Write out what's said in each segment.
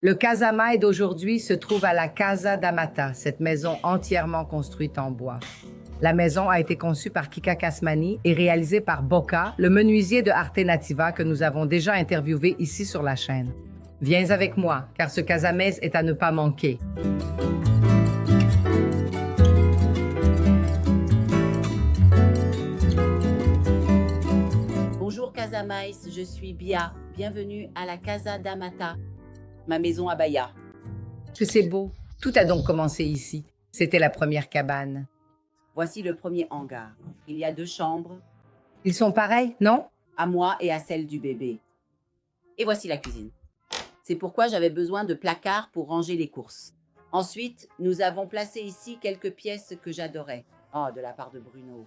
Le Casamay d'aujourd'hui se trouve à la Casa d'Amata, cette maison entièrement construite en bois. La maison a été conçue par Kika Kasmani et réalisée par Boca, le menuisier de Arte Nativa que nous avons déjà interviewé ici sur la chaîne. Viens avec moi, car ce Casamay est à ne pas manquer. Bonjour Casamay, je suis Bia. Bienvenue à la Casa d'Amata, ma maison à Bahia. Que c'est beau. Tout a donc commencé ici. C'était la première cabane. Voici le premier hangar. Il y a 2 chambres, Ils sont pareils, non? à moi et à celle du bébé. Et voici la cuisine. C'est pourquoi j'avais besoin de placards pour ranger les courses. Ensuite, nous avons placé ici quelques pièces que j'adorais. Oh, de la part de Bruno.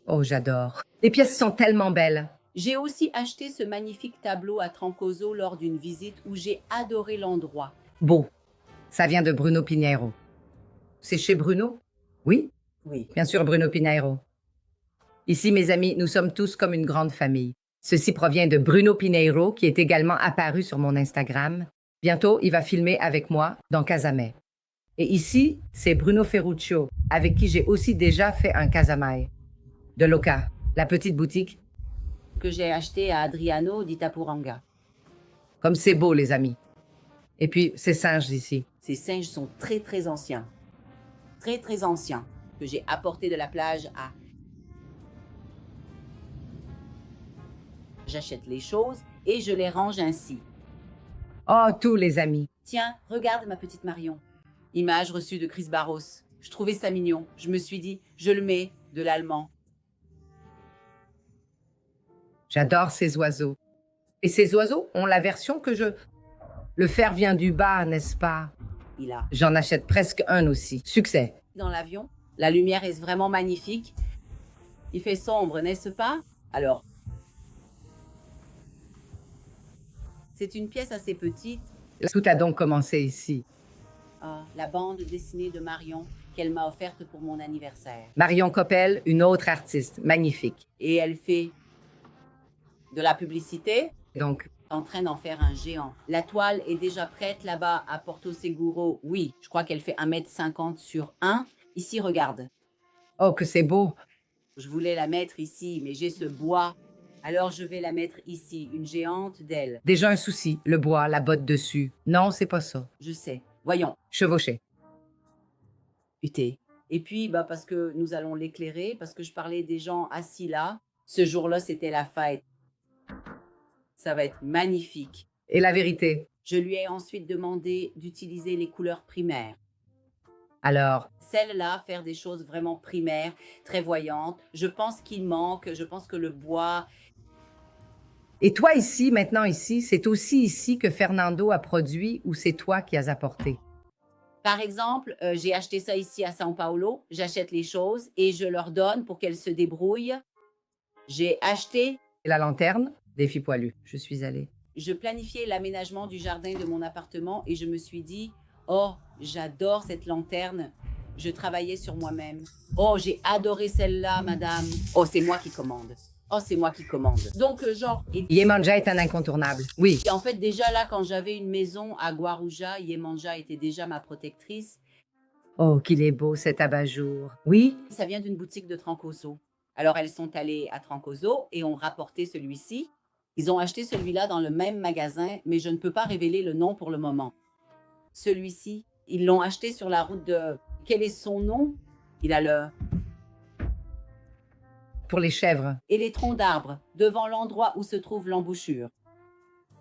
Oh, j'adore. Les pièces sont tellement belles. J'ai aussi acheté ce magnifique tableau à Trancoso lors d'une visite où j'ai adoré l'endroit. Beau. Ça vient de Bruno Pinheiro. C'est chez Bruno? Oui, Oui. bien sûr, Bruno Pinheiro. Ici, mes amis, nous sommes tous comme une grande famille. Ceci provient de Bruno Pinheiro, qui est également apparu sur mon Instagram. Bientôt, il va filmer avec moi dans Casamay. Et ici, c'est Bruno Ferruccio, avec qui j'ai aussi déjà fait un Casamay. De Loca, la petite boutique. Que j'ai acheté à Adriano d'Itapuranga. Comme c'est beau, les amis. Et puis, ces singes ici. Ces singes sont très très anciens. Très très anciens. Que j'ai apportés de la plage à... J'achète les choses et je les range ainsi. Oh, tous les amis. Tiens, regarde ma petite Marion. Image reçue de Chris Barros. Je trouvais ça mignon. Je me suis dit, je le mets, de l'allemand. J'adore ces oiseaux. Et ces oiseaux ont la version que je... Le fer vient du bas, n'est-ce pas? Il a. J'en achète presque un aussi. Succès. Dans l'avion, la lumière est vraiment magnifique. Il fait sombre, n'est-ce pas? Alors, c'est une pièce assez petite. Tout a donc commencé ici. Ah, la bande dessinée de Marion qu'elle m'a offerte pour mon anniversaire. Marion Coppel, une autre artiste, magnifique. Et elle fait de la publicité, Donc, en train d'en faire un géant. La toile est déjà prête là-bas à Porto Seguro. Oui, je crois qu'elle fait 1,50 m sur 1. Ici, regarde. oh, que c'est beau. Je voulais la mettre ici, mais j'ai ce bois. Alors je vais la mettre ici, une géante d'elle. Déjà un souci, le bois, la botte dessus. Non, c'est pas ça. Je sais. Voyons. Chevauché. UT. Et puis, parce que nous allons l'éclairer, parce que je parlais des gens assis là. Ce jour-là, c'était la fête. Ça va être magnifique. Et la vérité? Je lui ai ensuite demandé d'utiliser les couleurs primaires. Alors, Celle-là, faire des choses vraiment primaires, très voyantes. Je pense qu'il manque, je pense que le bois... et toi ici, maintenant ici, c'est aussi ici que Fernando a produit ou c'est toi qui as apporté? Par exemple, j'ai acheté ça ici à São Paulo. J'achète les choses et je leur donne pour qu'elles se débrouillent. J'ai acheté... Et la lanterne? Défi poilu. Je suis allée. Je planifiais l'aménagement du jardin de mon appartement et je me suis dit, oh, j'adore cette lanterne. Je travaillais sur moi-même. Oh, j'ai adoré celle-là, madame. Oh, c'est moi qui commande. Oh, c'est moi qui commande. Donc, Yemanja est un incontournable. Oui. Et en fait, déjà là, quand j'avais une maison à Guarujá, Yemanja était déjà ma protectrice. Oh, qu'il est beau cet abat-jour. Oui? Ça vient d'une boutique de Trancoso. Alors, elles sont allées à Trancoso et ont rapporté celui-ci. Ils ont acheté celui-là dans le même magasin, mais je ne peux pas révéler le nom pour le moment. Celui-ci, ils l'ont acheté sur la route de... Quel est son nom? Il a le... Pour les chèvres. Et les troncs d'arbres, devant l'endroit où se trouve l'embouchure.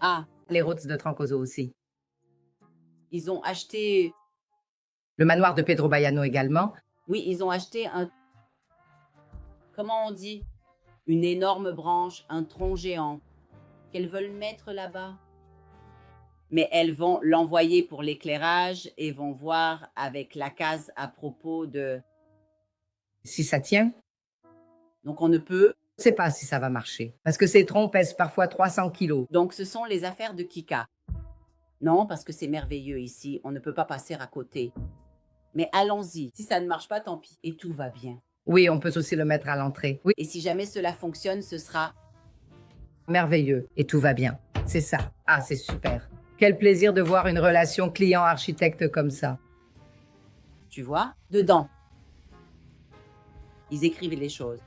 Ah, Les routes de Trancoso aussi. ils ont acheté... Le manoir de Pedro Baiano également. Oui, ils ont acheté un... Comment on dit? Une énorme branche, un tronc géant, qu'elles veulent mettre là-bas. Mais elles vont l'envoyer pour l'éclairage et vont voir avec la case à propos de... Si ça tient, Donc on ne peut... je ne sais pas si ça va marcher. Parce que ces troncs pèsent parfois 300 kilos. Donc ce sont les affaires de Kika. Non, parce que c'est merveilleux ici, on ne peut pas passer à côté. Mais allons-y, si ça ne marche pas, tant pis. Et tout va bien. Oui, on peut aussi le mettre à l'entrée. Oui, Et si jamais cela fonctionne, ce sera... merveilleux. Et tout va bien. C'est ça. Ah, c'est super. Quel plaisir de voir une relation client-architecte comme ça. Tu vois, dedans. Ils écrivent les choses.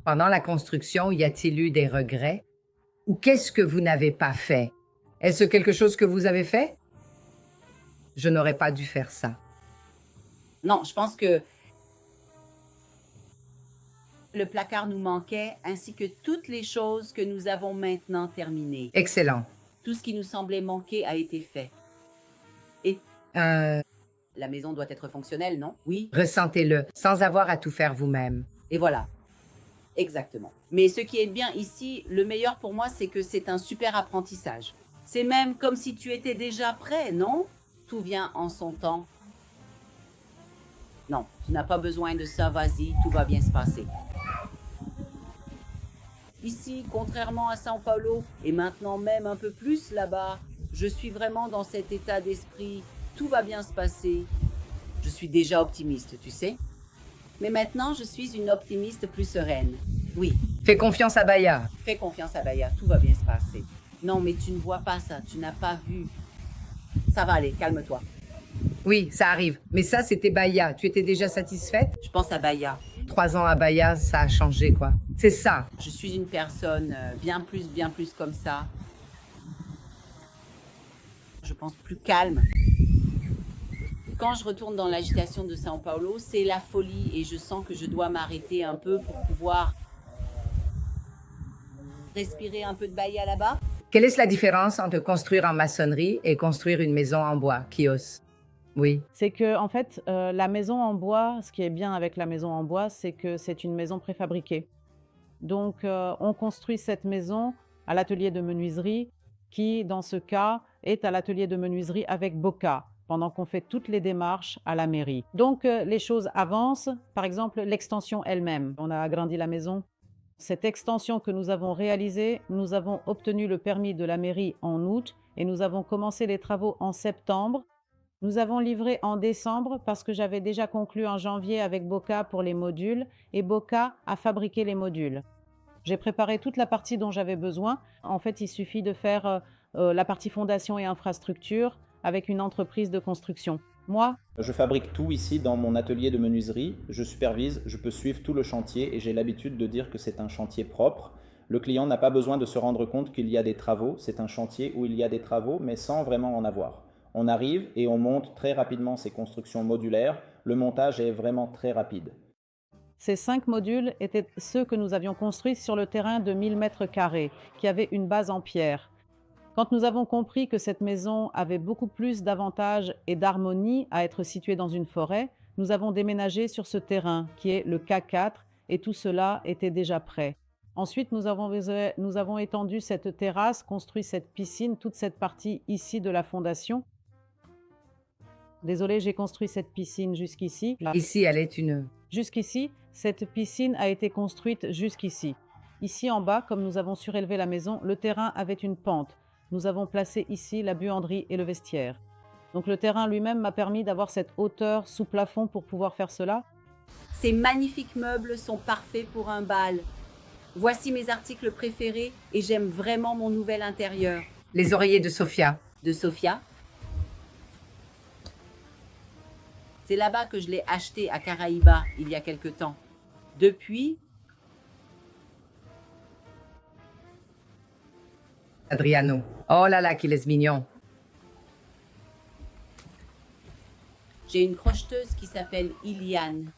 Pendant la construction, y a-t-il eu des regrets? Ou qu'est-ce que vous n'avez pas fait? Est-ce quelque chose que vous avez fait? Je n'aurais pas dû faire ça. Non, je pense que le placard nous manquait, ainsi que toutes les choses que nous avons maintenant terminées. Excellent. Tout ce qui nous semblait manquer a été fait. Et la maison doit être fonctionnelle, non? Oui. Ressentez-le, sans avoir à tout faire vous-même. Et voilà. Exactement. Mais ce qui est bien ici, le meilleur pour moi, c'est que c'est un super apprentissage. C'est même comme si tu étais déjà prêt, non? Tout vient en son temps. Non, tu n'as pas besoin de ça, vas-y, tout va bien se passer. Ici, contrairement à São Paulo, et maintenant même un peu plus là-bas, je suis vraiment dans cet état d'esprit, tout va bien se passer. Je suis déjà optimiste, tu sais. Mais maintenant, je suis une optimiste plus sereine. Oui. Fais confiance à Baya. Fais confiance à Baya, tout va bien se passer. Non, mais tu ne vois pas ça, tu n'as pas vu. Ça va aller, calme-toi. Oui, ça arrive. Mais ça, c'était Baya. Tu étais déjà satisfaite? Je pense à Baya. 3 ans à Baya, ça a changé, quoi. C'est ça. Je suis une personne bien plus comme ça. Je pense plus calme. Quand je retourne dans l'agitation de São Paulo, c'est la folie et je sens que je dois m'arrêter un peu pour pouvoir respirer un peu de Bahia là-bas. Quelle est la différence entre construire en maçonnerie et construire une maison en bois, Kios? Oui. C'est que, en fait, la maison en bois, ce qui est bien avec la maison en bois, c'est que c'est une maison préfabriquée. Donc, on construit cette maison à l'atelier de menuiserie qui, dans ce cas, est à l'atelier de menuiserie avec Boca, pendant qu'on fait toutes les démarches à la mairie. Donc, les choses avancent. Par exemple, l'extension elle-même. On a agrandi la maison. Cette extension que nous avons réalisée, nous avons obtenu le permis de la mairie en août et nous avons commencé les travaux en septembre. Nous avons livré en décembre parce que j'avais déjà conclu en janvier avec Boca pour les modules et Boca a fabriqué les modules. J'ai préparé toute la partie dont j'avais besoin. En fait, il suffit de faire la partie fondation et infrastructure avec une entreprise de construction. Moi, je fabrique tout ici dans mon atelier de menuiserie. Je supervise, je peux suivre tout le chantier et j'ai l'habitude de dire que c'est un chantier propre. Le client n'a pas besoin de se rendre compte qu'il y a des travaux. C'est un chantier où il y a des travaux, mais sans vraiment en avoir. On arrive et on monte très rapidement ces constructions modulaires. Le montage est vraiment très rapide. Ces 5 modules étaient ceux que nous avions construits sur le terrain de 1000 m², qui avait une base en pierre. Quand nous avons compris que cette maison avait beaucoup plus d'avantages et d'harmonie à être située dans une forêt, nous avons déménagé sur ce terrain qui est le K4 et tout cela était déjà prêt. Ensuite, nous avons étendu cette terrasse, construit cette piscine, toute cette partie ici de la fondation. Désolée, j'ai construit cette piscine jusqu'ici. Ici, elle est une... Jusqu'ici, cette piscine a été construite jusqu'ici. Ici en bas, comme nous avons surélevé la maison, le terrain avait une pente. Nous avons placé ici la buanderie et le vestiaire. Donc le terrain lui-même m'a permis d'avoir cette hauteur sous plafond pour pouvoir faire cela. Ces magnifiques meubles sont parfaits pour un bal. Voici mes articles préférés et j'aime vraiment mon nouvel intérieur. Les oreillers de Sofia. De Sofia. C'est là-bas que je l'ai acheté à Caraïba il y a quelque temps. Depuis, Adriano. Oh là là, qu'il est mignon. j'ai une crocheteuse qui s'appelle Iliane.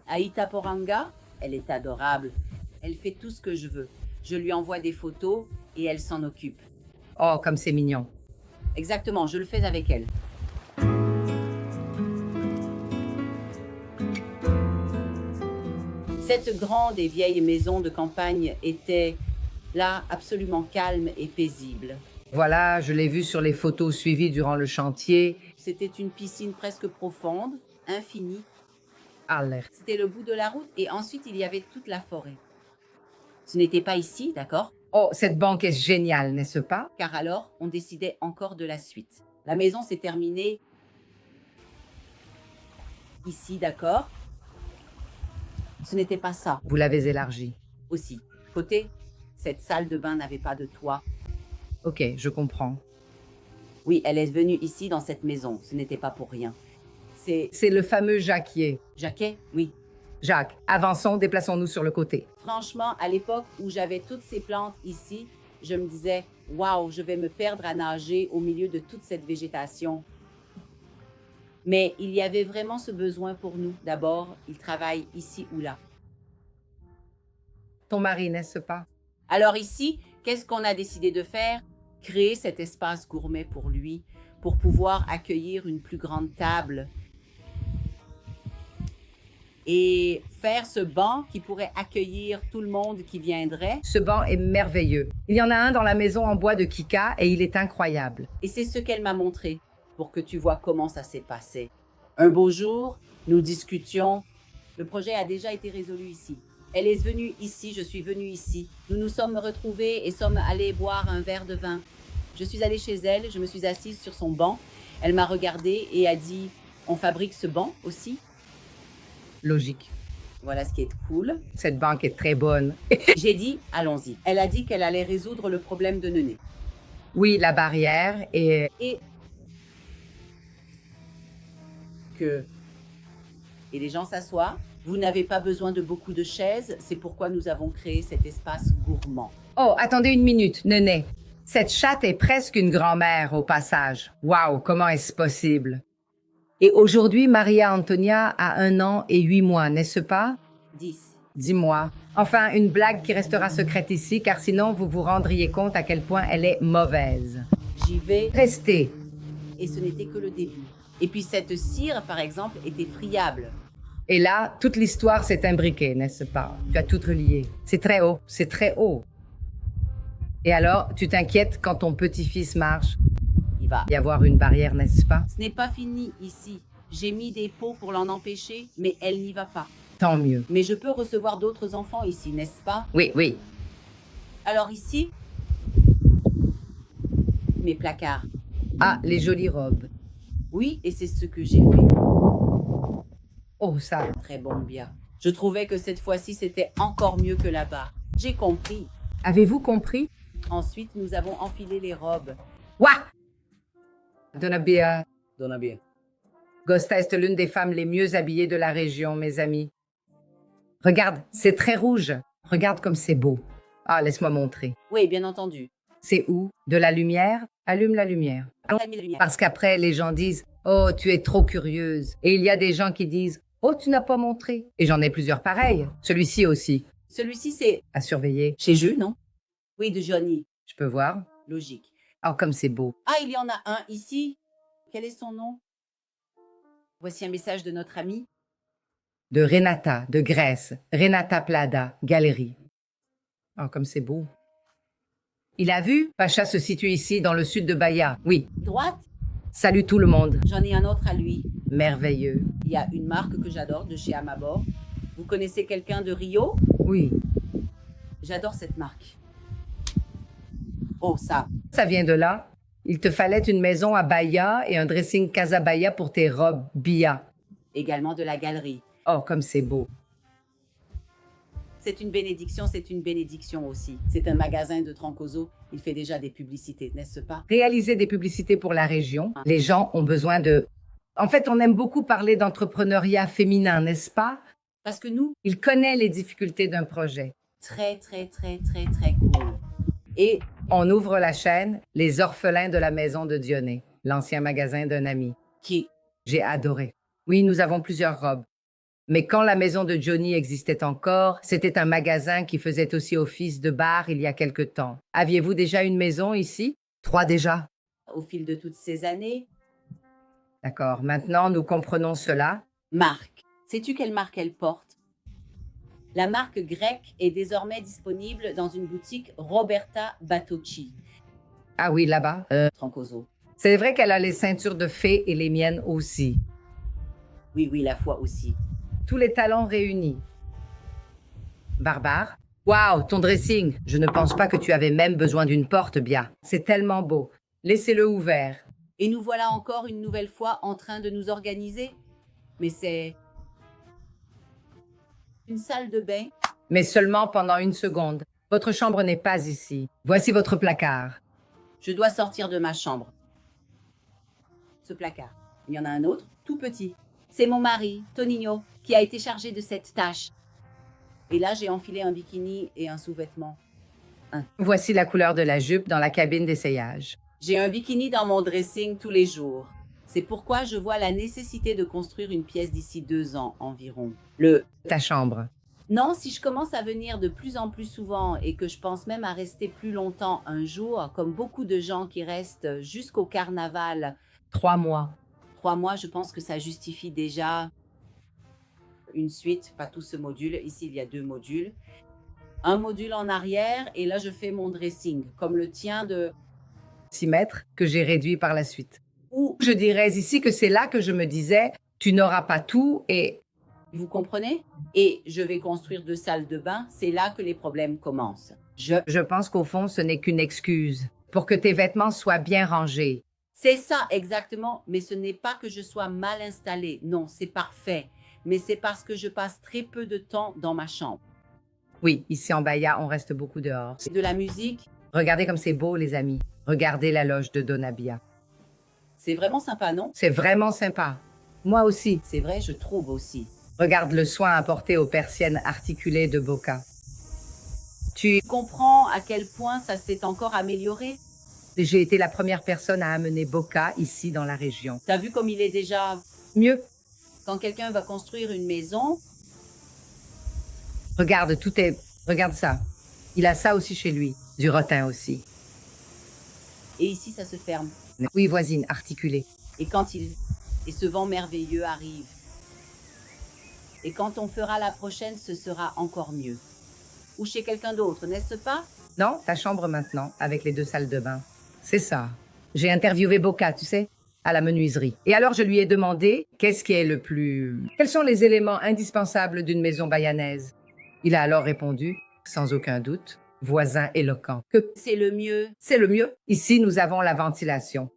À Itaporanga, elle est adorable. Elle fait tout ce que je veux. Je lui envoie des photos et elle s'en occupe. Oh, comme c'est mignon. Exactement, je le fais avec elle. Cette grande et vieille maison de campagne était là absolument calme et paisible. Voilà, je l'ai vu sur les photos suivies durant le chantier. C'était une piscine presque profonde, infinie. Alert. C'était le bout de la route et ensuite il y avait toute la forêt. Ce n'était pas ici, d'accord? Oh, cette banque est géniale, n'est-ce pas? Car alors, on décidait encore de la suite. La maison s'est terminée ici, d'accord? Ce n'était pas ça. Vous l'avez élargie. Aussi, côté, cette salle de bain n'avait pas de toit. Ok, je comprends. Oui, elle est venue ici dans cette maison. Ce n'était pas pour rien. C'est C'est le fameux Jacquier. Jacquet, oui. Jacques, avançons, déplaçons-nous sur le côté. Franchement, à l'époque où j'avais toutes ces plantes ici, je me disais, waouh, je vais me perdre à nager au milieu de toute cette végétation. Mais il y avait vraiment ce besoin pour nous. D'abord, il travaille ici ou là. Ton mari, n'est-ce pas? Alors ici, qu'est-ce qu'on a décidé de faire? Créer cet espace gourmet pour lui, pour pouvoir accueillir une plus grande table et faire ce banc qui pourrait accueillir tout le monde qui viendrait. Ce banc est merveilleux. Il y en a un dans la maison en bois de Kika et il est incroyable. Et c'est ce qu'elle m'a montré pour que tu vois comment ça s'est passé. Un beau jour, nous discutions. Le projet a déjà été résolu ici. Elle est venue ici, je suis venue ici. Nous nous sommes retrouvés et sommes allés boire un verre de vin. Je suis allée chez elle, je me suis assise sur son banc. Elle m'a regardée et a dit, on fabrique ce banc aussi? Logique. Voilà ce qui est cool. Cette banque est très bonne. J'ai dit, allons-y. Elle a dit qu'elle allait résoudre le problème de Nené. Oui, la barrière et Et les gens s'assoient. Vous n'avez pas besoin de beaucoup de chaises, c'est pourquoi nous avons créé cet espace gourmand. Oh, attendez une minute, Nené. Cette chatte est presque une grand-mère au passage. Waouh, comment est-ce possible? Et aujourd'hui, Maria Antonia a 1 an et 8 mois, n'est-ce pas? 10. Dis-moi. Enfin, une blague qui restera secrète ici, car sinon vous vous rendriez compte à quel point elle est mauvaise. J'y vais Restez. et ce n'était que le début. Et puis cette cire, par exemple, était friable. Et là, toute l'histoire s'est imbriquée, n'est-ce pas? Tu as tout relié. C'est très haut, c'est très haut. Et alors, tu t'inquiètes quand ton petit-fils marche? Il va. Y avoir une barrière, n'est-ce pas? Ce n'est pas fini ici. J'ai mis des pots pour l'en empêcher, mais elle n'y va pas. Tant mieux. Mais je peux recevoir d'autres enfants ici, n'est-ce pas? Oui, oui. Alors ici, mes placards. Ah, les jolies robes. Oui, et c'est ce que j'ai fait. Oh, ça. Très bon bien. Je trouvais que cette fois-ci, c'était encore mieux que là-bas. J'ai compris. Avez-vous compris? Ensuite, nous avons enfilé les robes. Ouah! Donabia. Donna bien. Gosta est l'une des femmes les mieux habillées de la région, mes amis. Regarde, c'est très rouge. Regarde comme c'est beau. Ah, laisse-moi montrer. Oui, bien entendu. C'est où? De la lumière? Allume la lumière. Parce qu'après, les gens disent « Oh, tu es trop curieuse ». Et il y a des gens qui disent « Oh, tu n'as pas montré ». Et j'en ai plusieurs pareils. Celui-ci aussi. Celui-ci, c'est À surveiller. chez Jeux, non? Oui, de Johnny. Je peux voir? Logique. Oh, comme c'est beau. Ah, il y en a un ici. Quel est son nom? Voici un message de notre amie. De Renata, de Grèce. Renata Plada, galerie. Oh, comme c'est beau. Il a vu? Pacha se situe ici, dans le sud de Bahia. Oui. Droite? Salut tout le monde. J'en ai un autre à lui. Merveilleux. Il y a une marque que j'adore de chez Amabor. Vous connaissez quelqu'un de Rio? Oui. J'adore cette marque. Oh, ça. Ça vient de là. Il te fallait une maison à Bahia et un dressing Casa Bahia pour tes robes Bia. Également de la galerie. Oh, comme c'est beau. C'est une bénédiction aussi. C'est un magasin de Troncoso. Il fait déjà des publicités, n'est-ce pas? Réaliser des publicités pour la région. Les gens ont besoin de... En fait, on aime beaucoup parler d'entrepreneuriat féminin, n'est-ce pas? Parce que nous, Il connaît les difficultés d'un projet. très cool. Et On ouvre la chaîne Les Orphelins de la Maison de Dionée, l'ancien magasin d'un ami. qui, J'ai adoré. Oui, nous avons plusieurs robes. Mais quand la maison de Johnny existait encore, c'était un magasin qui faisait aussi office de bar il y a quelque temps. Aviez-vous déjà une maison ici? 3 déjà. au fil de toutes ces années, D'accord. Maintenant, nous comprenons cela. marque. Sais-tu quelle marque elle porte? La marque grecque est désormais disponible dans une boutique Roberta Batocci, Ah oui, là-bas. Troncoso. C'est vrai qu'elle a les ceintures de fée et les miennes aussi. Oui, la foi aussi. Tous les talents réunis. Barbare. Waouh, ton dressing. Je ne pense pas que tu avais même besoin d'une porte, Bia. C'est tellement beau. Laissez-le ouvert. Et nous voilà encore une nouvelle fois en train de nous organiser. Mais c'est une salle de bain. Mais seulement pendant 1 seconde. Votre chambre n'est pas ici. Voici votre placard. Je dois sortir de ma chambre. Ce placard. Il y en a un autre, tout petit. C'est mon mari, Tonino, qui a été chargé de cette tâche. Et là, j'ai enfilé un bikini et un sous-vêtement. Voici la couleur de la jupe dans la cabine d'essayage. J'ai un bikini dans mon dressing tous les jours. C'est pourquoi je vois la nécessité de construire une pièce d'ici 2 ans environ. Ta chambre. Non, si je commence à venir de plus en plus souvent et que je pense même à rester plus longtemps un jour, comme beaucoup de gens qui restent jusqu'au carnaval, 3 mois. 3 mois, je pense que ça justifie déjà une suite, pas tout ce module. Ici, il y a 2 modules. Un module en arrière et là, je fais mon dressing, comme le tien de... 6 mètres que j'ai réduit par la suite. Ou, Je dirais ici que c'est là que je me disais, tu n'auras pas tout et vous comprenez? Et je vais construire 2 salles de bain, c'est là que les problèmes commencent. je pense qu'au fond, ce n'est qu'une excuse pour que tes vêtements soient bien rangés. C'est ça, exactement, mais ce n'est pas que je sois mal installée, non, c'est parfait, mais c'est parce que je passe très peu de temps dans ma chambre. Oui, ici en Bahia, on reste beaucoup dehors. C'est de la musique, Regardez comme c'est beau, les amis. Regardez la loge de Donabia. c'est vraiment sympa, non? C'est vraiment sympa. Moi aussi. C'est vrai, je trouve aussi. Regarde le soin apporté aux persiennes articulées de Boca. Tu comprends à quel point ça s'est encore amélioré? J'ai été la première personne à amener Boca ici dans la région. T'as vu comme il est déjà... Mieux, Quand quelqu'un va construire une maison, regarde, tout est... Regarde ça. Il a ça aussi chez lui. Du rotin aussi. et ici ça se ferme. Oui, voisine, articulée. Et et ce vent merveilleux arrive. Et quand on fera la prochaine, ce sera encore mieux. Ou chez quelqu'un d'autre, n'est-ce pas? Non, ta chambre maintenant, avec les 2 salles de bain. C'est ça. J'ai interviewé Boca, tu sais, à la menuiserie. Et alors, je lui ai demandé qu'est-ce qui est le plus... Quels sont les éléments indispensables d'une maison bayanaise? Il a alors répondu, sans aucun doute, voisin éloquent, que C'est le mieux. c'est le mieux. Ici, nous avons la ventilation.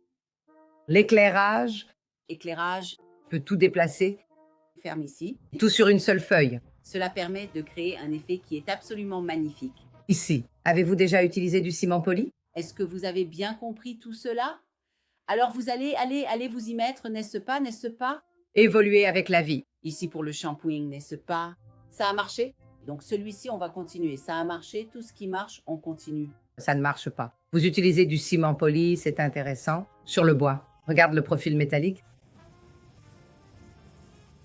L'éclairage Éclairage, peut tout déplacer, ferme ici. tout sur une seule feuille. Cela permet de créer un effet qui est absolument magnifique. Ici, avez-vous déjà utilisé du ciment poli? Est-ce que vous avez bien compris tout cela? Alors vous allez vous y mettre, n'est-ce pas, n'est-ce pas? Évoluer avec la vie. Ici pour le shampooing, n'est-ce pas? Ça a marché? Donc celui-ci, on va continuer. Ça a marché, tout ce qui marche, on continue. Ça ne marche pas. Vous utilisez du ciment poli, c'est intéressant. Sur le bois. Regarde le profil métallique.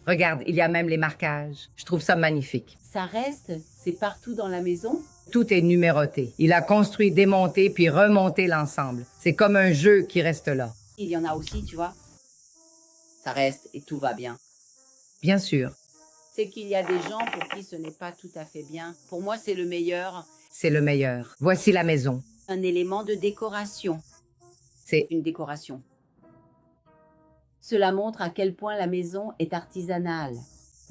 Regarde, il y a même les marquages. Je trouve ça magnifique. Ça reste, c'est partout dans la maison. Tout est numéroté. Il a construit, démonté, puis remonté l'ensemble. C'est comme un jeu qui reste là. Il y en a aussi, tu vois. Ça reste et tout va bien. Bien sûr, C'est qu'il y a des gens pour qui ce n'est pas tout à fait bien. Pour moi, c'est le meilleur. c'est le meilleur. Voici la maison. Un élément de décoration. C'est Une décoration. Cela montre à quel point la maison est artisanale.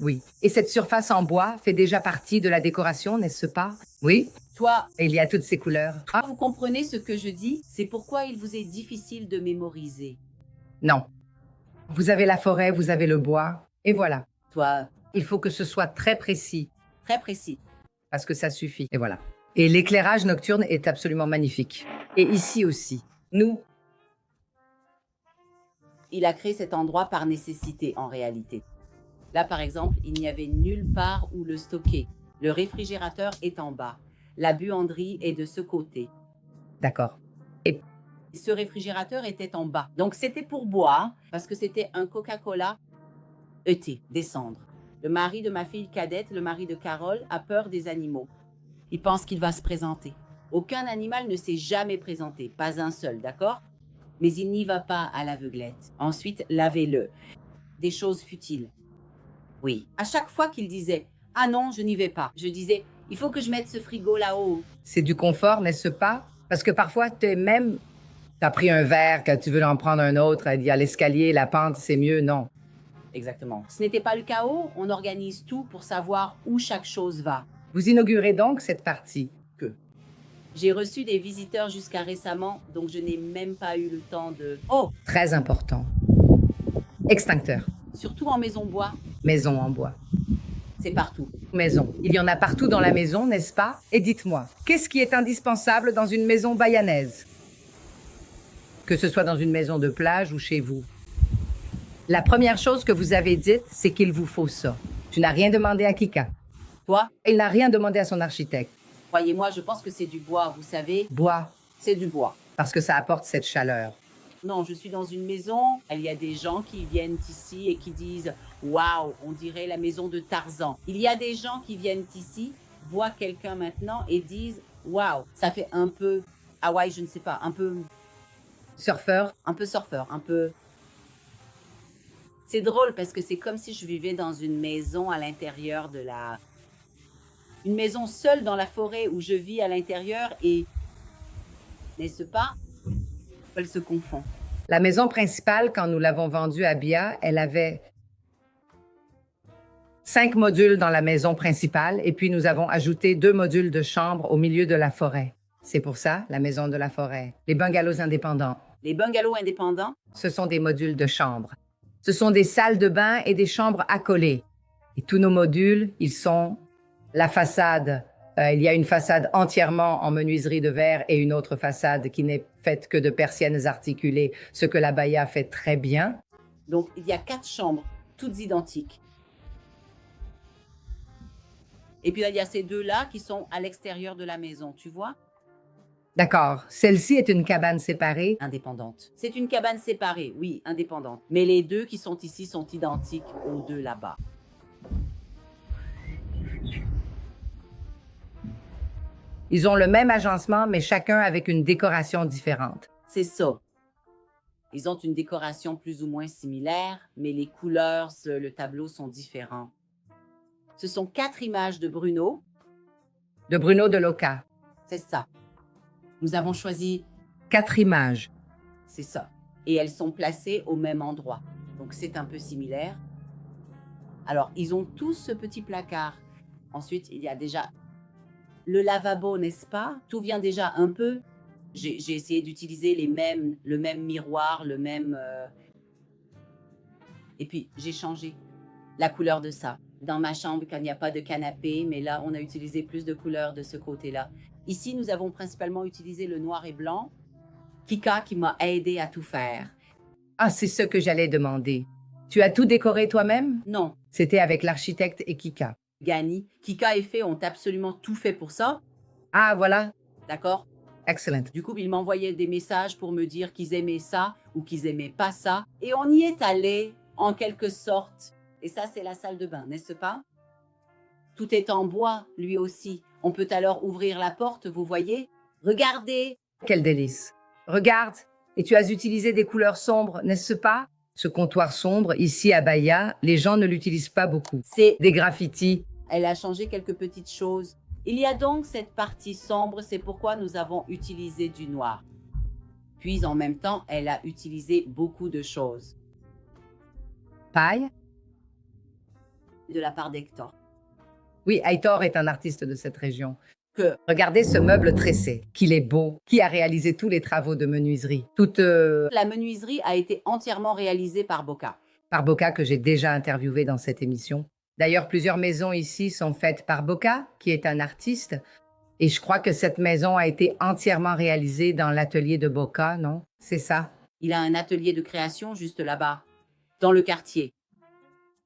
oui. Et cette surface en bois fait déjà partie de la décoration, n'est-ce pas? Oui. Toi, Et il y a toutes ces couleurs. Ah, vous comprenez ce que je dis? C'est pourquoi il vous est difficile de mémoriser. non. Vous avez la forêt, vous avez le bois. Et voilà. Toi, Il faut que ce soit très précis, très précis. parce que ça suffit. Et voilà. Et l'éclairage nocturne est absolument magnifique. Et ici aussi. Nous, Il a créé cet endroit par nécessité en réalité. Là, par exemple, il n'y avait nulle part où le stocker. Le réfrigérateur est en bas. La buanderie est de ce côté. d'accord. Ce réfrigérateur était en bas. Donc, c'était pour boire, parce que c'était un Coca-Cola ET, descendre. Le mari de ma fille cadette, le mari de Carole, a peur des animaux. Il pense qu'il va se présenter. Aucun animal ne s'est jamais présenté, pas un seul, d'accord? Mais il n'y va pas à l'aveuglette. Ensuite, lavez-le. Des choses futiles. Oui. À chaque fois qu'il disait « Ah non, je n'y vais pas », je disais « Il faut que je mette ce frigo là-haut. C'est du confort, n'est-ce pas? Parce que parfois, t'as pris un verre, quand tu veux en prendre un autre, il y a l'escalier, la pente, c'est mieux, non. » Exactement. Ce n'était pas le chaos, on organise tout pour savoir où chaque chose va. Vous inaugurez donc cette partie. J'ai reçu des visiteurs jusqu'à récemment, donc je n'ai même pas eu le temps de... Oh, Très important. Extincteur. surtout en maison bois, Maison en bois. c'est partout. Maison. Il y en a partout dans la maison, n'est-ce pas? Et dites-moi, qu'est-ce qui est indispensable dans une maison bayanaise? que ce soit dans une maison de plage ou chez vous. La première chose que vous avez dite, c'est qu'il vous faut ça. Tu n'as rien demandé à Kika. Toi, Il n'a rien demandé à son architecte. croyez-moi, je pense que c'est du bois, vous savez, Bois, c'est du bois. parce que ça apporte cette chaleur. Non, je suis dans une maison, il y a des gens qui viennent ici et qui disent « Waouh, on dirait la maison de Tarzan ». Il y a des gens qui viennent ici, voient quelqu'un maintenant et disent « Waouh, ça fait un peu Hawaï, je ne sais pas, un peu Surfeur, surfeur, un peu… » C'est drôle parce que c'est comme si je vivais dans une maison à l'intérieur de la… Une maison seule dans la forêt où je vis à l'intérieur et… N'est-ce pas? Elle se confond. la maison principale, quand nous l'avons vendue à Bia, elle avait 5 modules dans la maison principale et puis nous avons ajouté 2 modules de chambre au milieu de la forêt. C'est pour ça, la maison de la forêt. Les bungalows indépendants, Les bungalows indépendants, ce sont des modules de chambre. Ce sont des salles de bain et des chambres accolées. Et tous nos modules, ils sont la façade. Il y a une façade entièrement en menuiserie de verre et une autre façade qui n'est faite que de persiennes articulées, ce que la Bahia fait très bien. donc il y a 4 chambres, toutes identiques. Et puis il y a ces deux-là qui sont à l'extérieur de la maison, tu vois, D'accord. Celle-ci est une cabane séparée. indépendante. C'est une cabane séparée, oui, indépendante. Mais les deux qui sont ici sont identiques aux deux là-bas. Ils ont le même agencement, mais chacun avec une décoration différente. C'est ça. Ils ont une décoration plus ou moins similaire, mais les couleurs, le tableau sont différents. Ce sont 4 images de Bruno, De Bruno de Loca. c'est ça. Nous avons choisi, 4 images. c'est ça. Et elles sont placées au même endroit. Donc c'est un peu similaire. Alors, ils ont tous ce petit placard. Ensuite, il y a déjà le lavabo, n'est-ce pas? Tout vient déjà un peu. J'ai essayé d'utiliser le même miroir, le même… Et puis, j'ai changé la couleur de ça. Dans ma chambre, quand il n'y a pas de canapé, mais là, on a utilisé plus de couleurs de ce côté-là. Ici, nous avons principalement utilisé le noir et blanc. Kika qui m'a aidé à tout faire. Ah, c'est ce que j'allais demander. Tu as tout décoré toi-même? Non, C'était avec l'architecte et Kika. Gani, Kika et Fé ont absolument tout fait pour ça, Ah, voilà. d'accord? Excellent. Du coup, ils m'envoyaient des messages pour me dire qu'ils aimaient ça ou qu'ils aimaient pas ça. Et on y est allé, en quelque sorte. Et ça, c'est la salle de bain, n'est-ce pas? Tout est en bois, lui aussi. On peut alors ouvrir la porte, vous voyez? Regardez! Quel délice. Regarde, et tu as utilisé des couleurs sombres, n'est-ce pas? Ce comptoir sombre, ici à Bahia, les gens ne l'utilisent pas beaucoup. C'est… Des graffitis. Elle a changé quelques petites choses. Il y a donc cette partie sombre, c'est pourquoi nous avons utilisé du noir. Puis en même temps, elle a utilisé beaucoup de choses Paille? de la part d'Hector. Oui, Aitor est un artiste de cette région. Que Regardez ce meuble tressé, qu'il est beau. Qui a réalisé tous les travaux de menuiserie? Toute la menuiserie a été entièrement réalisée par Boca. par Boca que j'ai déjà interviewé dans cette émission. D'ailleurs, plusieurs maisons ici sont faites par Boca, qui est un artiste. Et je crois que cette maison a été entièrement réalisée dans l'atelier de Boca, non? C'est ça? Il a un atelier de création juste là-bas, dans le quartier,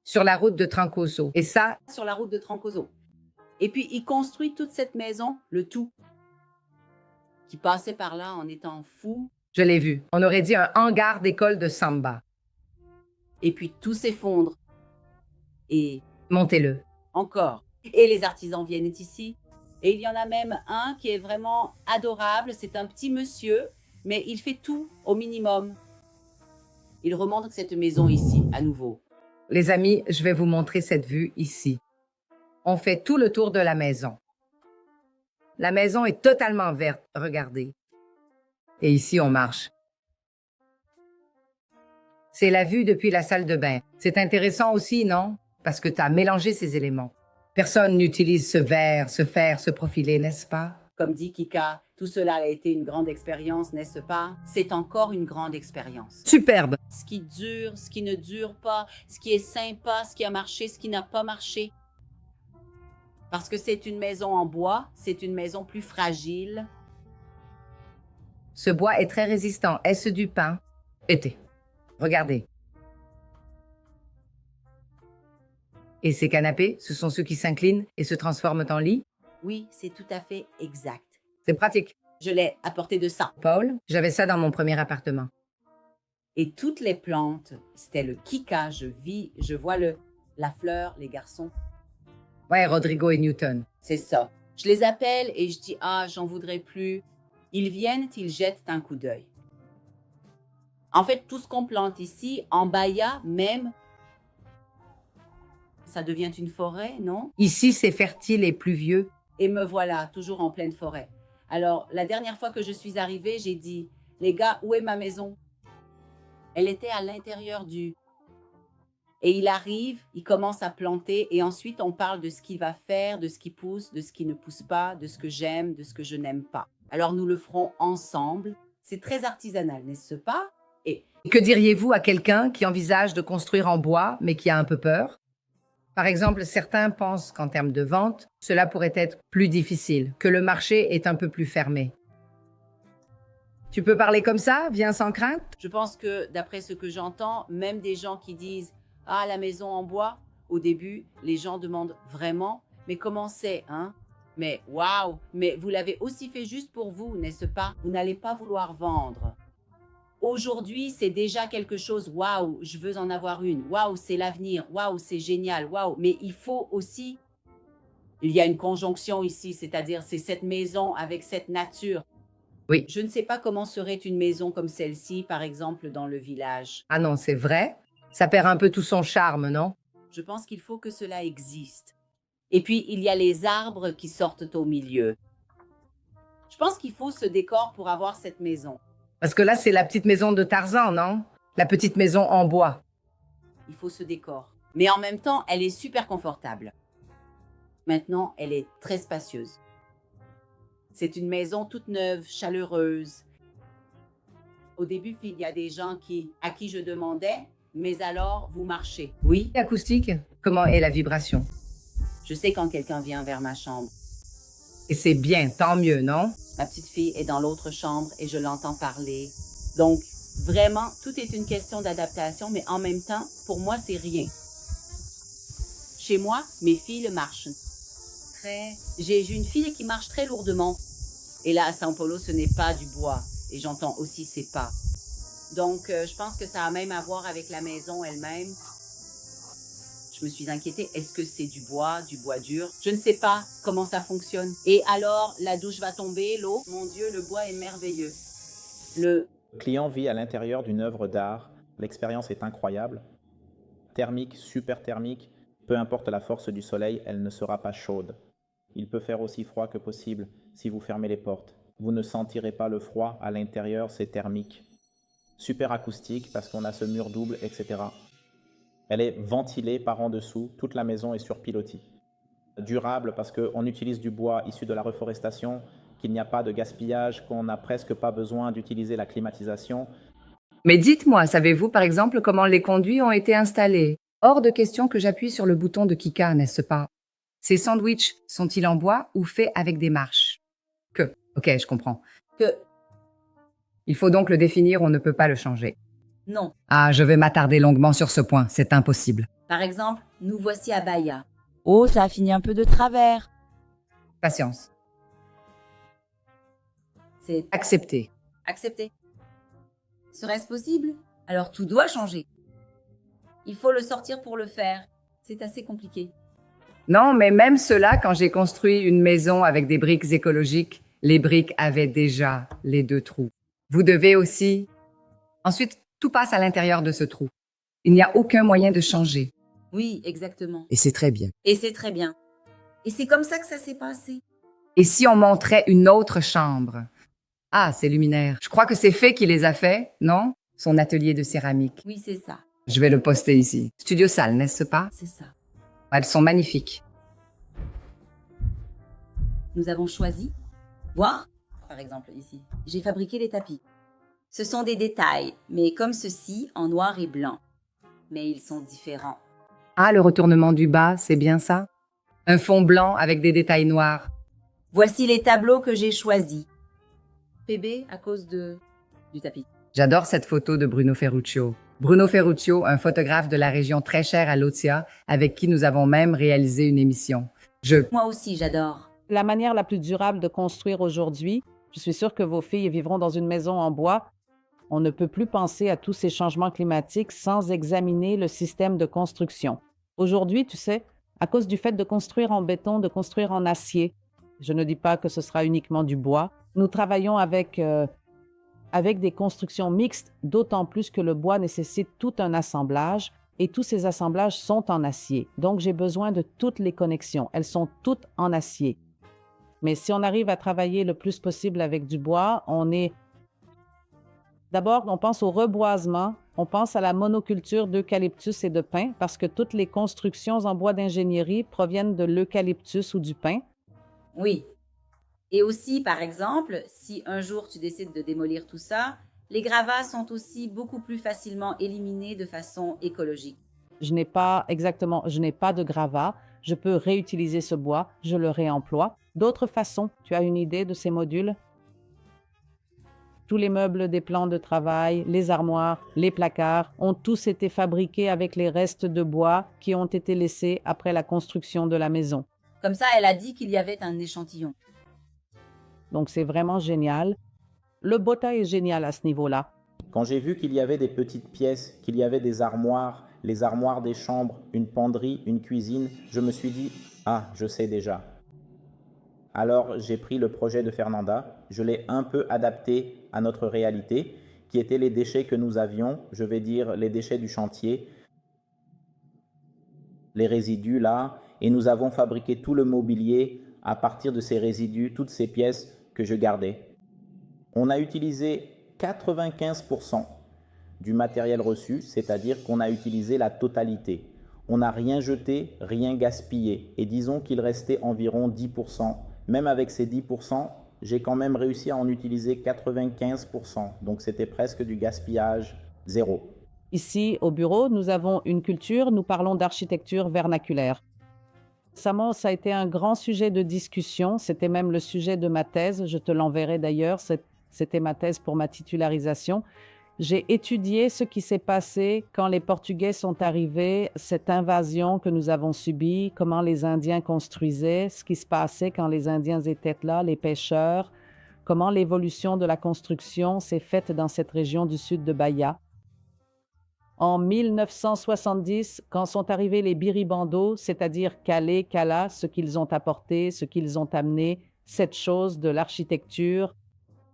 Sur la route de Trancoso. Et ça, sur la route de Trancoso. Et puis, il construit toute cette maison, le tout, qui passait par là en étant fou. je l'ai vu. On aurait dit un hangar d'école de samba. Et puis, tout s'effondre. Et Montez-le. encore. Et les artisans viennent ici. Et il y en a même un qui est vraiment adorable. C'est un petit monsieur, mais il fait tout au minimum. Il remonte cette maison ici, à nouveau. Les amis, je vais vous montrer cette vue ici. On fait tout le tour de la maison. La maison est totalement verte, regardez. Et ici, on marche. C'est la vue depuis la salle de bain. C'est intéressant aussi, non? Parce que tu as mélangé ces éléments. Personne n'utilise ce verre, ce fer, ce profilé, n'est-ce pas? Comme dit Kika, tout cela a été une grande expérience, n'est-ce pas? C'est encore une grande expérience. Superbe. Ce qui dure, ce qui ne dure pas, ce qui est sympa, ce qui a marché, ce qui n'a pas marché. Parce que c'est une maison en bois, c'est une maison plus fragile. Ce bois est très résistant. Est-ce du pin? Été. Regardez. Et ces canapés, ce sont ceux qui s'inclinent et se transforment en lit? Oui, c'est tout à fait exact. C'est pratique. Je l'ai apporté de ça. Paul, j'avais ça dans mon premier appartement. Et toutes les plantes, c'était le kika. Je vois la fleur, les garçons. Ouais, Rodrigo et Newton. C'est ça. Je les appelle et je dis, ah, j'en voudrais plus. Ils viennent, ils jettent un coup d'œil. En fait, tout ce qu'on plante ici, en Bahia même, ça devient une forêt, non? Ici, c'est fertile et pluvieux. Et me voilà, toujours en pleine forêt. Alors, la dernière fois que je suis arrivée, j'ai dit, les gars, où est ma maison? Elle était à l'intérieur du... Et il arrive, il commence à planter et ensuite on parle de ce qu'il va faire, de ce qui pousse, de ce qui ne pousse pas, de ce que j'aime, de ce que je n'aime pas. Alors nous le ferons ensemble. C'est très artisanal, n'est-ce pas? Et Que diriez-vous à quelqu'un qui envisage de construire en bois, mais qui a un peu peur? Par exemple, certains pensent qu'en termes de vente, cela pourrait être plus difficile, que le marché est un peu plus fermé. Tu peux parler comme ça, viens sans crainte? je pense que d'après ce que j'entends, même des gens qui disent « Ah, la maison en bois », au début, les gens demandent vraiment « Mais comment c'est, hein ?» Mais waouh, mais vous l'avez aussi fait juste pour vous, n'est-ce pas? Vous n'allez pas vouloir vendre. Aujourd'hui, c'est déjà quelque chose, waouh, je veux en avoir une, waouh, c'est l'avenir, waouh, c'est génial, waouh. Mais il faut aussi, il y a une conjonction ici, c'est-à-dire c'est cette maison avec cette nature. Oui. Je ne sais pas comment serait une maison comme celle-ci, par exemple, dans le village. Ah non, c'est vrai? Ça perd un peu tout son charme, non? Je pense qu'il faut que cela existe. Et puis, il y a les arbres qui sortent au milieu. Je pense qu'il faut ce décor pour avoir cette maison. Parce que là, c'est la petite maison de Tarzan, non? La petite maison en bois. Il faut ce décor. Mais en même temps, elle est super confortable. Maintenant, elle est très spacieuse. C'est une maison toute neuve, chaleureuse. Au début, il y a des gens à qui je demandais, mais alors, vous marchez. Oui, Acoustique, comment est la vibration? je sais quand quelqu'un vient vers ma chambre. Et c'est bien, tant mieux, non? Ma petite fille est dans l'autre chambre et je l'entends parler. Donc, vraiment, tout est une question d'adaptation, mais en même temps, pour moi, c'est rien. Chez moi, mes filles marchent J'ai une fille qui marche très lourdement. Et là, à São Paulo, ce n'est pas du bois. Et j'entends aussi ses pas. Donc, je pense que ça a même à voir avec la maison elle-même. Je me suis inquiétée. Est-ce que c'est du bois dur? Je ne sais pas comment ça fonctionne. Et alors, la douche va tomber, l'eau. Mon Dieu, le bois est merveilleux. Le client vit à l'intérieur d'une œuvre d'art. L'expérience est incroyable. Thermique, super thermique. Peu importe la force du soleil, elle ne sera pas chaude. Il peut faire aussi froid que possible si vous fermez les portes. Vous ne sentirez pas le froid à l'intérieur, c'est thermique. Super acoustique parce qu'on a ce mur double, etc. Elle est ventilée par en dessous, toute la maison est sur pilotis. Durable parce qu'on utilise du bois issu de la reforestation, qu'il n'y a pas de gaspillage, qu'on n'a presque pas besoin d'utiliser la climatisation. Mais dites-moi, savez-vous par exemple comment les conduits ont été installés? Hors de question que j'appuie sur le bouton de Kika, n'est-ce pas? Ces sandwichs sont-ils en bois ou faits avec des marches? Ok, je comprends. Il faut donc le définir, on ne peut pas le changer. Non. Ah, je vais m'attarder longuement sur ce point, c'est impossible. Par exemple, nous voici à Bahia. Oh, ça a fini un peu de travers. Patience. C'est Accepter. accepté. Serait-ce possible? Alors tout doit changer. Il faut le sortir pour le faire. C'est assez compliqué. Non, mais même cela, quand j'ai construit une maison avec des briques écologiques, les briques avaient déjà les 2 trous. Vous devez aussi... Ensuite, tout passe à l'intérieur de ce trou. Il n'y a aucun moyen de changer. Oui, exactement. Et c'est très bien. Et c'est très bien. Et c'est comme ça que ça s'est passé. Et si on montrait une autre chambre? Ah, c'est luminaire. Je crois que c'est Fé qui les a fait, non? Son atelier de céramique. Oui, c'est ça. Je vais le poster ici. Studio Salle, n'est-ce pas? C'est ça. Elles sont magnifiques. Nous avons choisi. Voir, par exemple, ici. J'ai fabriqué les tapis. Ce sont des détails, mais comme ceci, en noir et blanc. Mais ils sont différents. Ah, le retournement du bas, c'est bien ça? Un fond blanc avec des détails noirs. Voici les tableaux que j'ai choisis. PB à cause du tapis. J'adore cette photo de Bruno Ferruccio. Bruno Ferruccio, un photographe de la région très chère à Lotia, avec qui nous avons même réalisé une émission. Moi aussi, j'adore. La manière la plus durable de construire aujourd'hui, je suis sûre que vos filles vivront dans une maison en bois. On ne peut plus penser à tous ces changements climatiques sans examiner le système de construction. Aujourd'hui, tu sais, à cause du fait de construire en béton, de construire en acier, je ne dis pas que ce sera uniquement du bois, nous travaillons avec des constructions mixtes, d'autant plus que le bois nécessite tout un assemblage et tous ces assemblages sont en acier. Donc, j'ai besoin de toutes les connexions. Elles sont toutes en acier. Mais si on arrive à travailler le plus possible avec du bois, D'abord, on pense au reboisement, on pense à la monoculture d'eucalyptus et de pin parce que toutes les constructions en bois d'ingénierie proviennent de l'eucalyptus ou du pin. Oui. Et aussi, par exemple, si un jour tu décides de démolir tout ça, les gravats sont aussi beaucoup plus facilement éliminés de façon écologique. Je n'ai pas de gravat, je peux réutiliser ce bois, je le réemploie. D'autres façons, tu as une idée de ces modules? Tous les meubles des plans de travail, les armoires, les placards ont tous été fabriqués avec les restes de bois qui ont été laissés après la construction de la maison. Comme ça, elle a dit qu'il y avait un échantillon. Donc c'est vraiment génial. Le Bota est génial à ce niveau-là. Quand j'ai vu qu'il y avait des petites pièces, qu'il y avait des armoires, les armoires des chambres, une penderie, une cuisine, je me suis dit « Ah, je sais déjà ». Alors j'ai pris le projet de Fernanda, je l'ai un peu adapté à notre réalité, qui étaient les déchets que nous avions, je vais dire les déchets du chantier, les résidus là, et nous avons fabriqué tout le mobilier à partir de ces résidus, toutes ces pièces que je gardais. On a utilisé 95% du matériel reçu, c'est-à-dire qu'on a utilisé la totalité. On n'a rien jeté, rien gaspillé, et disons qu'il restait environ 10%. Même avec ces 10%, j'ai quand même réussi à en utiliser 95%. Donc c'était presque du gaspillage zéro. Ici, au bureau, nous avons une culture, nous parlons d'architecture vernaculaire. Récemment, ça a été un grand sujet de discussion. C'était même le sujet de ma thèse. Je te l'enverrai d'ailleurs. C'était ma thèse pour ma titularisation. J'ai étudié ce qui s'est passé quand les Portugais sont arrivés, cette invasion que nous avons subie, comment les Indiens construisaient, ce qui se passait quand les Indiens étaient là, les pêcheurs, comment l'évolution de la construction s'est faite dans cette région du sud de Bahia. En 1970, quand sont arrivés les Biribandos, c'est-à-dire Calais, Cala, ce qu'ils ont apporté, ce qu'ils ont amené, cette chose de l'architecture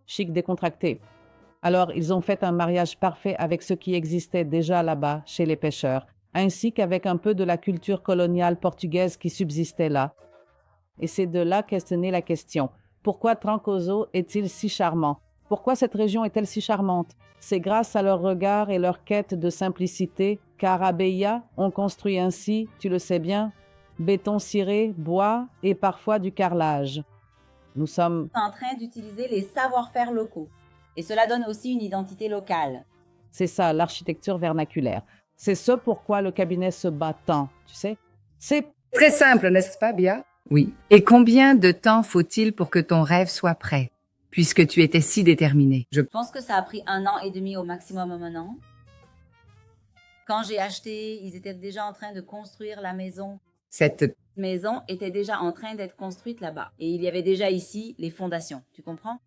chic décontractée. Alors, ils ont fait un mariage parfait avec ce qui existait déjà là-bas, chez les pêcheurs, ainsi qu'avec un peu de la culture coloniale portugaise qui subsistait là. Et c'est de là qu'est née la question. Pourquoi Trancoso est-il si charmant? Pourquoi cette région est-elle si charmante? C'est grâce à leur regard et leur quête de simplicité, car à Bahia, on construit ainsi, tu le sais bien, béton ciré, bois et parfois du carrelage. Nous sommes en train d'utiliser les savoir-faire locaux. Et cela donne aussi une identité locale. C'est ça, l'architecture vernaculaire. C'est ce pourquoi le cabinet se bat tant, tu sais. C'est Très simple, n'est-ce pas, Bia? Oui. Et combien de temps faut-il pour que ton rêve soit prêt, puisque tu étais si déterminée? Je pense que ça a pris 1 an et demi au maximum maintenant. Quand j'ai acheté, ils étaient déjà en train de construire la maison. Cette maison était déjà en train d'être construite là-bas. Et il y avait déjà ici les fondations, tu comprends?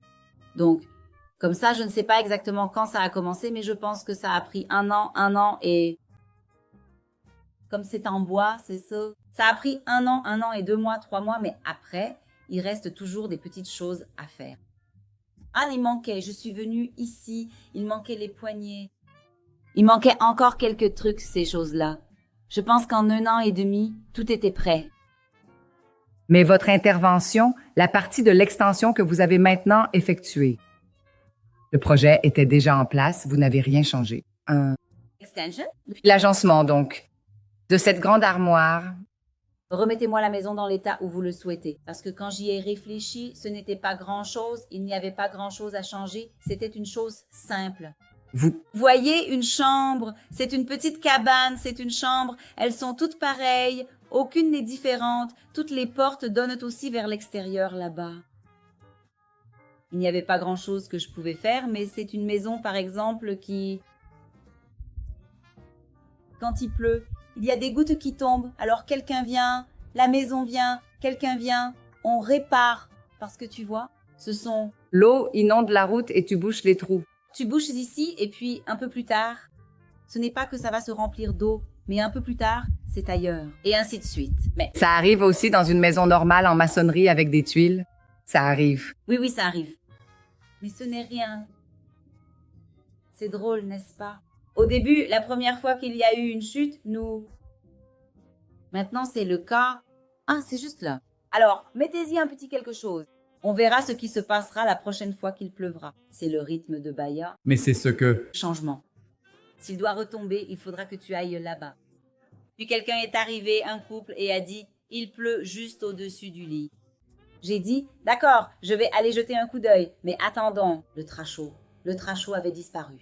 Donc, comme ça, je ne sais pas exactement quand ça a commencé, mais je pense que ça a pris 1 an et... Comme c'est en bois, c'est ça. Ça a pris 1 an et 2 mois, 3 mois, mais après, il reste toujours des petites choses à faire. Ah, il manquait, je suis venue ici, il manquait les poignées. Il manquait encore quelques trucs, ces choses-là. Je pense qu'en 1 an et demi, tout était prêt. Mais votre intervention, la partie de l'extension que vous avez maintenant effectuée, le projet était déjà en place, vous n'avez rien changé. Extension? L'agencement, donc, de cette grande armoire. Remettez-moi la maison dans l'état où vous le souhaitez. Parce que quand j'y ai réfléchi, ce n'était pas grand-chose, il n'y avait pas grand-chose à changer, c'était une chose simple. Vous Voyez une chambre, c'est une petite cabane, c'est une chambre, elles sont toutes pareilles, aucune n'est différente, toutes les portes donnent aussi vers l'extérieur là-bas. il n'y avait pas grand-chose que je pouvais faire, mais c'est une maison, par exemple, qui... Quand il pleut, il y a des gouttes qui tombent, alors quelqu'un vient, la maison vient, quelqu'un vient, on répare. Parce que tu vois, ce sont... L'eau inonde la route et tu bouches les trous. Tu bouches ici et puis un peu plus tard, ce n'est pas que ça va se remplir d'eau, mais un peu plus tard, c'est ailleurs. Et ainsi de suite. Mais Ça arrive aussi dans une maison normale en maçonnerie avec des tuiles. Ça arrive. oui, ça arrive. Mais ce n'est rien. C'est drôle, n'est-ce pas? Au début, la première fois qu'il y a eu une chute, nous... Maintenant, c'est le cas. Ah, c'est juste là. Alors, mettez-y un petit quelque chose. On verra ce qui se passera la prochaine fois qu'il pleuvra. C'est le rythme de Baya. Mais c'est ce que... Changement. S'il doit retomber, il faudra que tu ailles là-bas. Puis quelqu'un est arrivé, un couple, et a dit « Il pleut juste au-dessus du lit ». J'ai dit « D'accord, je vais aller jeter un coup d'œil. Mais attendons, le trachot. Le trachot avait disparu.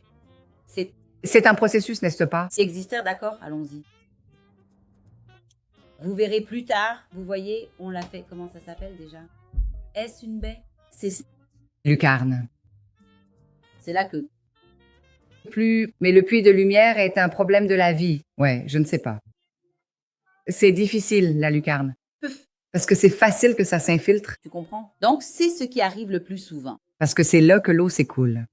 C'est un processus, n'est-ce pas? C'est existaire, d'accord? Allons-y. Vous verrez plus tard, vous voyez, on l'a fait. Comment ça s'appelle déjà? Est-ce une baie? C'est Lucarne. là que... Mais le puits de lumière est un problème de la vie. Ouais, je ne sais pas. C'est difficile, la lucarne. Puf. Parce que c'est facile que ça s'infiltre. Tu comprends? Donc, c'est ce qui arrive le plus souvent. Parce que c'est là que l'eau s'écoule.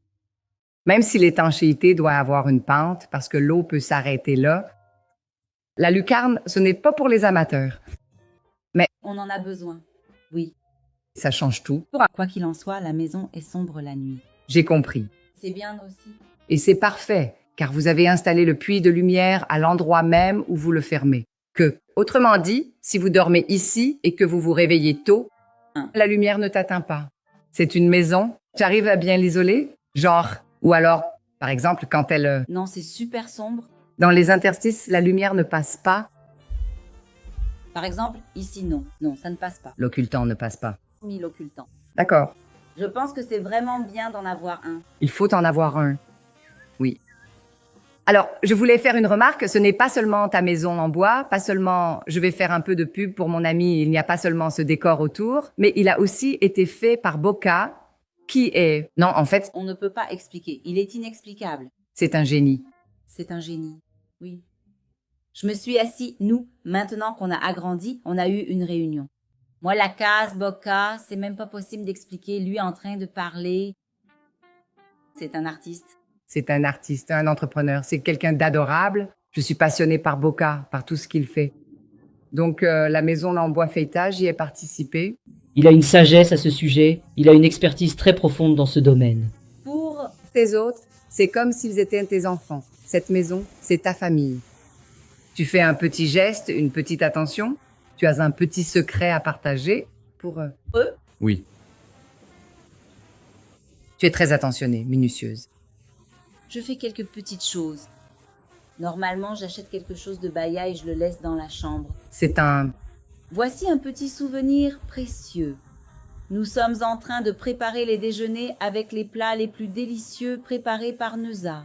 Même si l'étanchéité doit avoir une pente, parce que l'eau peut s'arrêter là, la lucarne, ce n'est pas pour les amateurs. On en a besoin. Oui. Ça change tout. Quoi qu'il en soit, la maison est sombre la nuit. J'ai compris. C'est bien aussi. Et c'est parfait, car vous avez installé le puits de lumière à l'endroit même où vous le fermez. Autrement dit, si vous dormez ici et que vous vous réveillez tôt, la lumière ne t'atteint pas. C'est une maison. Tu arrives à bien l'isoler? Genre, ou alors, par exemple, quand elle... Non, c'est super sombre. Dans les interstices, la lumière ne passe pas. Par exemple, ici, non. Non, ça ne passe pas. L'occultant ne passe pas. Mis l'occultant. D'accord. Je pense que c'est vraiment bien d'en avoir un. Il faut en avoir un. Oui. Alors, je voulais faire une remarque. Ce n'est pas seulement ta maison en bois, pas seulement je vais faire un peu de pub pour mon ami, il n'y a pas seulement ce décor autour, mais il a aussi été fait par Boca, qui est... Non, en fait, On ne peut pas expliquer. Il est inexplicable. c'est un génie. C'est un génie. Oui. Je me suis assis, nous, maintenant qu'on a agrandi, on a eu une réunion. Moi, la case, Boca, c'est même pas possible d'expliquer. Lui en train de parler. C'est un artiste. C'est un artiste, un entrepreneur. C'est quelqu'un d'adorable. Je suis passionnée par Boca, par tout ce qu'il fait. Donc, la maison en bois feuilletage y est participé. Il a une sagesse à ce sujet, il a une expertise très profonde dans ce domaine. Pour Tes autres, c'est comme s'ils étaient tes enfants. Cette maison, c'est ta famille. Tu fais un petit geste, une petite attention. Tu as un petit secret à partager pour eux. Oui. Tu es très attentionnée, minutieuse. je fais quelques petites choses. Normalement, j'achète quelque chose de Baya et je le laisse dans la chambre. C'est un... Voici un petit souvenir précieux. Nous sommes en train de préparer les déjeuners avec les plats les plus délicieux préparés par Neuza.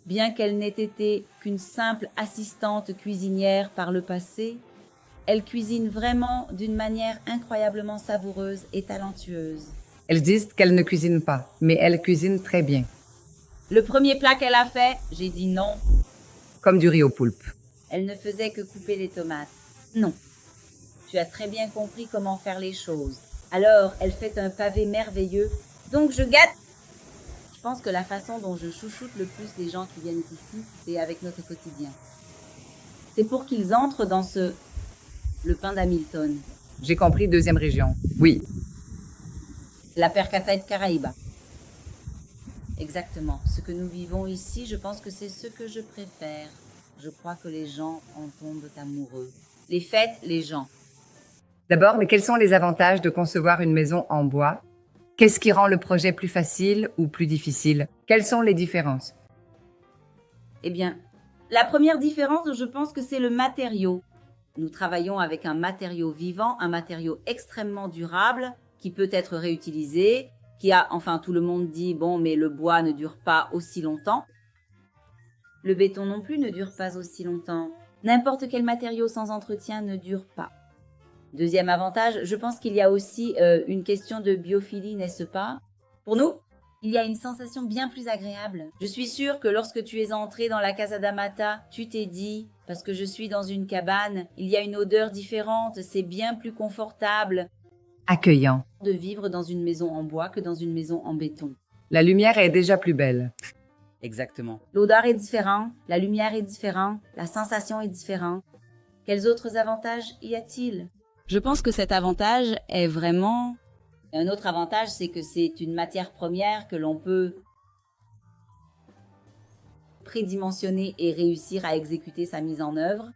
Bien qu'elle n'ait été qu'une simple assistante cuisinière par le passé, elle cuisine vraiment d'une manière incroyablement savoureuse et talentueuse. Elles disent qu'elles ne cuisinent pas, mais elles cuisinent très bien. Le premier plat qu'elle a fait, j'ai dit non. Comme du riz au poulpe. Elle ne faisait que couper les tomates. Non. Tu as très bien compris comment faire les choses. Alors, elle fait un pavé merveilleux. Donc, je gâte. Je pense que la façon dont je chouchoute le plus les gens qui viennent ici, c'est avec notre quotidien. C'est pour qu'ils entrent dans le pain d'Hamilton. J'ai compris, deuxième région. Oui. La percata de Caraïba. Exactement. Ce que nous vivons ici, je pense que c'est ce que je préfère. Je crois que les gens en tombent amoureux. Les fêtes, les gens. D'abord, mais quels sont les avantages de concevoir une maison en bois? Qu'est-ce qui rend le projet plus facile ou plus difficile? Quelles sont les différences? Eh bien, la première différence, je pense que c'est le matériau. Nous travaillons avec un matériau vivant, un matériau extrêmement durable, qui peut être réutilisé, tout le monde dit, bon, mais le bois ne dure pas aussi longtemps. Le béton non plus ne dure pas aussi longtemps. N'importe quel matériau sans entretien ne dure pas. Deuxième avantage, je pense qu'il y a aussi une question de biophilie, n'est-ce pas? Pour nous, il y a une sensation bien plus agréable. Je suis sûre que lorsque tu es entré dans la Casa d'Amata, tu t'es dit, parce que je suis dans une cabane, il y a une odeur différente, c'est bien plus confortable Accueillant. de vivre dans une maison en bois que dans une maison en béton. La lumière est déjà plus belle. Exactement. L'odeur est différente, la lumière est différente, la sensation est différente. Quels autres avantages y a-t-il? Je pense que cet avantage est vraiment... Un autre avantage, c'est que c'est une matière première que l'on peut prédimensionner et réussir à exécuter sa mise en œuvre.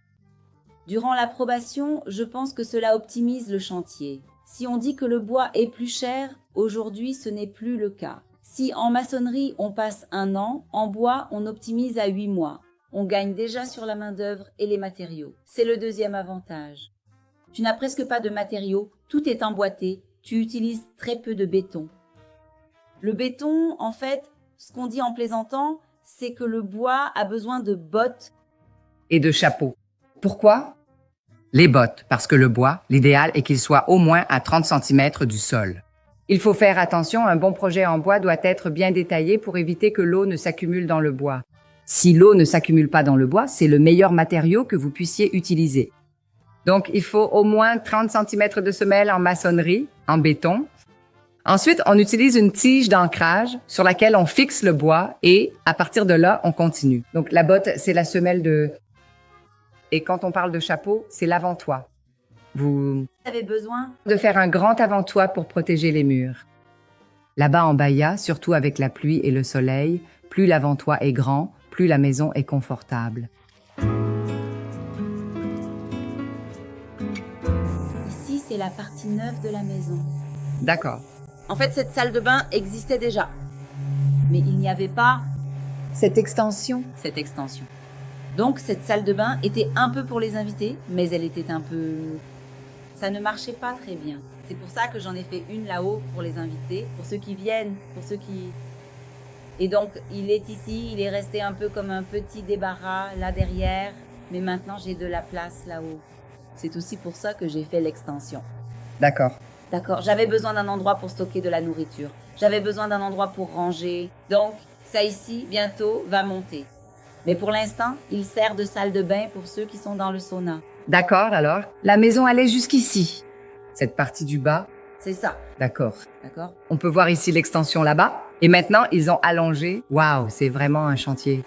Durant l'approbation, je pense que cela optimise le chantier. Si on dit que le bois est plus cher, aujourd'hui ce n'est plus le cas. Si en maçonnerie on passe 1 an, en bois on optimise à 8 mois. On gagne déjà sur la main-d'œuvre et les matériaux. C'est le deuxième avantage. Tu n'as presque pas de matériaux, tout est emboîté, tu utilises très peu de béton. Le béton, en fait, ce qu'on dit en plaisantant, c'est que le bois a besoin de bottes. Et de chapeaux. Pourquoi? Les bottes, parce que le bois, l'idéal est qu'il soit au moins à 30 cm du sol. Il faut faire attention, un bon projet en bois doit être bien détaillé pour éviter que l'eau ne s'accumule dans le bois. Si l'eau ne s'accumule pas dans le bois, c'est le meilleur matériau que vous puissiez utiliser. Donc, il faut au moins 30 cm de semelle en maçonnerie, en béton. Ensuite, on utilise une tige d'ancrage sur laquelle on fixe le bois et, à partir de là, on continue. Donc, la botte, c'est la semelle de... Et quand on parle de chapeau, c'est l'avant-toit. Vous avez besoin de faire un grand avant-toit pour protéger les murs. Là-bas en Bahia, surtout avec la pluie et le soleil, plus l'avant-toit est grand, plus la maison est confortable. Ici, c'est la partie neuve de la maison. D'accord. En fait, cette salle de bain existait déjà. Mais il n'y avait pas Cette extension? cette extension. Donc, cette salle de bain était un peu pour les invités, mais elle était un peu... Ça ne marchait pas très bien. C'est pour ça que j'en ai fait une là-haut pour les invités, pour ceux qui viennent, pour ceux qui... Et donc, il est ici, il est resté un peu comme un petit débarras là derrière, mais maintenant j'ai de la place là-haut. C'est aussi pour ça que j'ai fait l'extension. D'accord. D'accord, j'avais besoin d'un endroit pour stocker de la nourriture. J'avais besoin d'un endroit pour ranger. Donc, ça ici, bientôt, va monter. Mais pour l'instant, il sert de salle de bain pour ceux qui sont dans le sauna. D'accord, alors. La maison allait jusqu'ici. Cette partie du bas? C'est ça, D'accord. d'accord? On peut voir ici l'extension là-bas. Et maintenant, ils ont allongé. Waouh, c'est vraiment un chantier.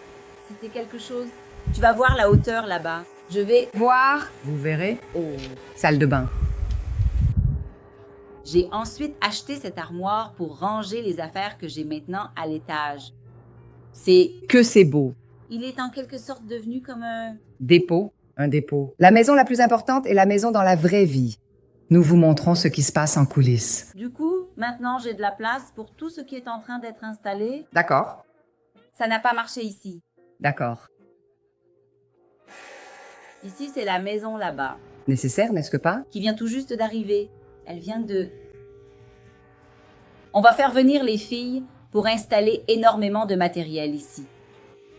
C'était quelque chose. Tu vas voir la hauteur là-bas. Je vais... Voir, vous verrez. Oh. Salle de bain. J'ai ensuite acheté cette armoire pour ranger les affaires que j'ai maintenant à l'étage. Que c'est beau. Il est en quelque sorte devenu comme un... Dépôt, un dépôt. La maison la plus importante est la maison dans la vraie vie. Nous vous montrons ce qui se passe en coulisses. Du coup, maintenant j'ai de la place pour tout ce qui est en train d'être installé. D'accord, Ça n'a pas marché ici. d'accord. Ici, c'est la maison là-bas, Nécessaire, n'est-ce pas? qui vient tout juste d'arriver. Elle vient de... On va faire venir les filles pour installer énormément de matériel ici.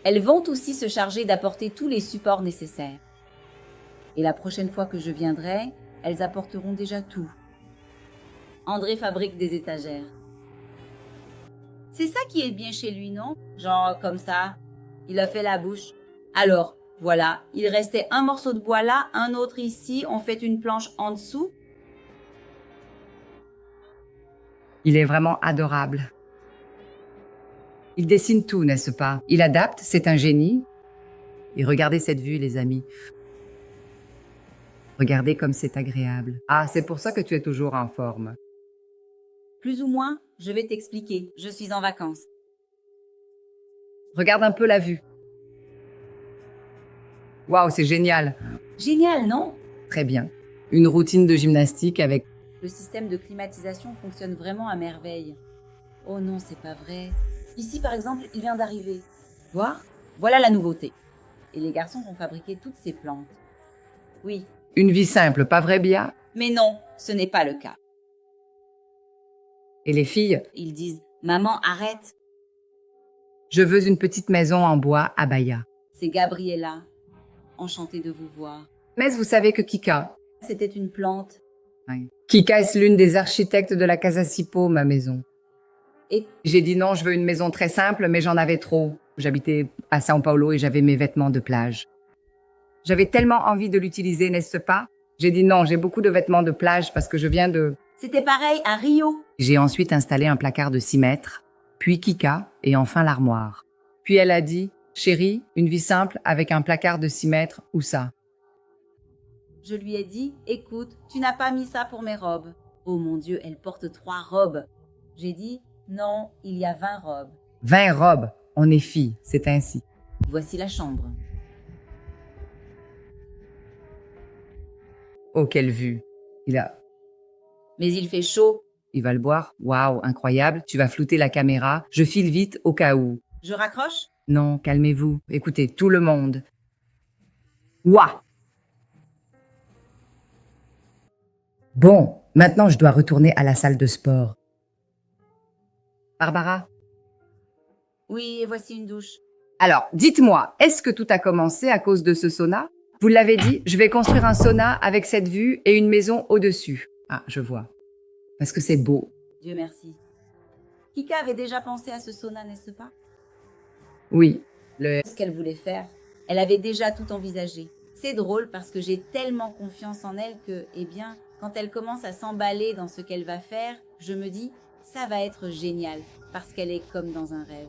Elles vont aussi se charger d'apporter tous les supports nécessaires. Et la prochaine fois que je viendrai, elles apporteront déjà tout. André fabrique des étagères. C'est ça qui est bien chez lui, non? Genre comme ça. Il a fait la bouche. Alors, voilà, il restait un morceau de bois là, un autre ici, on fait une planche en dessous. Il est vraiment adorable. Il dessine tout, n'est-ce pas? Il adapte, c'est un génie. Et regardez cette vue, les amis. Regardez comme c'est agréable. Ah, c'est pour ça que tu es toujours en forme. Plus ou moins, je vais t'expliquer. Je suis en vacances. Regarde un peu la vue. Waouh, c'est génial. Génial, non? Très bien. Une routine de gymnastique avec... Le système de climatisation fonctionne vraiment à merveille. Oh non, c'est pas vrai. Ici, par exemple, il vient d'arriver. Voir? Voilà la nouveauté. Et les garçons vont fabriquer toutes ces plantes. Oui, Une vie simple, pas vrai, Bia? mais non, ce n'est pas le cas. Et les filles? Ils disent « Maman, arrête !» Je veux une petite maison en bois à Bahia. C'est Gabriella. Enchantée de vous voir. Mais vous savez que Kika... C'était une plante. Kika est l'une des architectes de la Casa Sipo, ma maison. Et J'ai dit non, je veux une maison très simple, mais j'en avais trop. J'habitais à São Paulo et j'avais mes vêtements de plage. J'avais tellement envie de l'utiliser, n'est-ce pas? J'ai dit non, j'ai beaucoup de vêtements de plage parce que je viens de... c'était pareil à Rio. J'ai ensuite installé un placard de 6 mètres, puis Kika et enfin l'armoire. Puis elle a dit, chérie, une vie simple avec un placard de 6 mètres, où ça? Je lui ai dit, écoute, tu n'as pas mis ça pour mes robes. Oh mon Dieu, elle porte 3 robes. J'ai dit, non, il y a 20 robes. 20 robes, on est filles, c'est ainsi. Voici la chambre. Oh, quelle vue. Mais il fait chaud. Il va le boire. Waouh, incroyable. Tu vas flouter la caméra. Je file vite au cas où. Je raccroche? Non, calmez-vous. Écoutez, tout le monde. Ouah! Bon, maintenant je dois retourner à la salle de sport. Barbara? Oui, et voici une douche. Alors, dites-moi, est-ce que tout a commencé à cause de ce sauna? Vous l'avez dit, je vais construire un sauna avec cette vue et une maison au-dessus. Ah, je vois. Parce que c'est beau. Dieu merci. Kika avait déjà pensé à ce sauna, n'est-ce pas? Oui. Ce qu'elle voulait faire, elle avait déjà tout envisagé. C'est drôle parce que j'ai tellement confiance en elle que, eh bien, quand elle commence à s'emballer dans ce qu'elle va faire, je me dis, ça va être génial parce qu'elle est comme dans un rêve.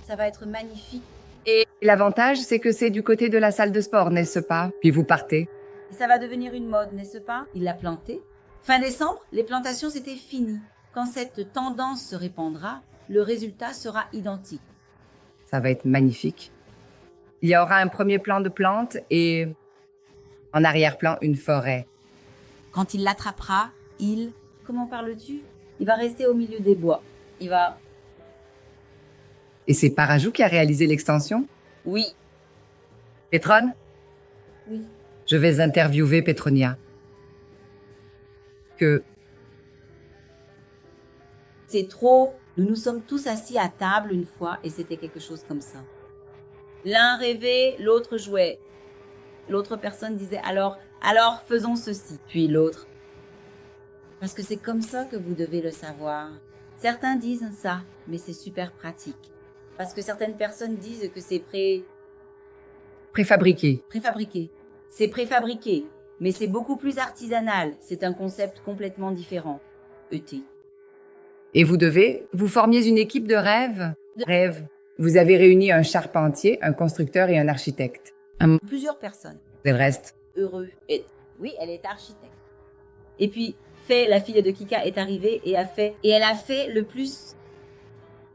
Ça va être magnifique. Et l'avantage, c'est que c'est du côté de la salle de sport, n'est-ce pas? Puis vous partez. Et ça va devenir une mode, n'est-ce pas? Il l'a planté. Fin décembre, les plantations, c'était fini. Quand cette tendance se répandra, le résultat sera identique. Ça va être magnifique. Il y aura un premier plan de plantes et en arrière-plan, une forêt. Quand il l'attrapera, comment parles-tu? Il va rester au milieu des bois. Il va... Et c'est Parajou qui a réalisé l'extension? Oui. Pétronne? Oui. Je vais interviewer Petronia. C'est trop. Nous nous sommes tous assis à table une fois et c'était quelque chose comme ça. L'un rêvait, l'autre jouait. L'autre personne disait alors faisons ceci. Puis l'autre. Parce que c'est comme ça que vous devez le savoir. Certains disent ça, mais c'est super pratique. Parce que certaines personnes disent que c'est Préfabriqué. préfabriqué. C'est préfabriqué, mais c'est beaucoup plus artisanal. C'est un concept complètement différent. ET. Et vous formiez une équipe de rêve? Rêve. Vous avez réuni un charpentier, un constructeur et un architecte. Plusieurs personnes. C'est le reste. Heureux. Et oui, elle est architecte. Et puis, la fille de Kika, est arrivée et elle a fait le plus.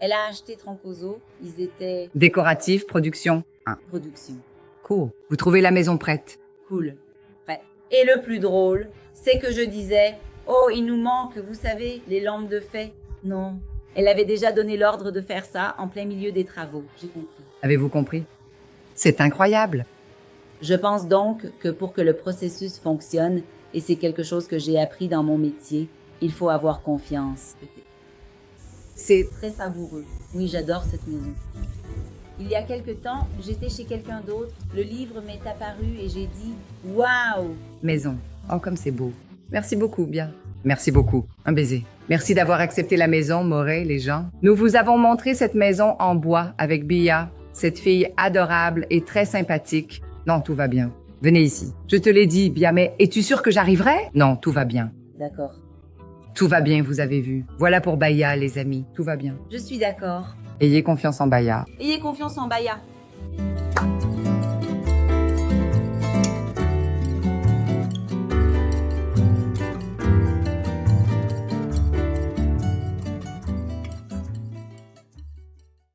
Elle a acheté Trancoso. Ils étaient Décoratif, production. production. Cool. Vous trouvez la maison prête. Cool. Ouais. Et le plus drôle, c'est que je disais, oh, il nous manque, vous savez, les lampes de fée. Non. Elle avait déjà donné l'ordre de faire ça en plein milieu des travaux. J'ai compris. Avez-vous compris? C'est incroyable. Je pense donc que pour que le processus fonctionne, et c'est quelque chose que j'ai appris dans mon métier, il faut avoir confiance. C'est Très savoureux. Oui, j'adore cette maison. Il y a quelque temps, j'étais chez quelqu'un d'autre, le livre m'est apparu et j'ai dit « Waouh !» maison. Oh, comme c'est beau. Merci beaucoup, bien. Merci beaucoup. Un baiser. Merci d'avoir accepté la maison, Morey, les gens. Nous vous avons montré cette maison en bois avec Bia, cette fille adorable et très sympathique. Non, tout va bien. Venez ici. Je te l'ai dit, Bia, mais es-tu sûre que j'arriverai? Non, tout va bien. D'accord. Tout va bien, vous avez vu. Voilà pour Baya, les amis. Tout va bien. Je suis d'accord. Ayez confiance en Baya. Ayez confiance en Baya.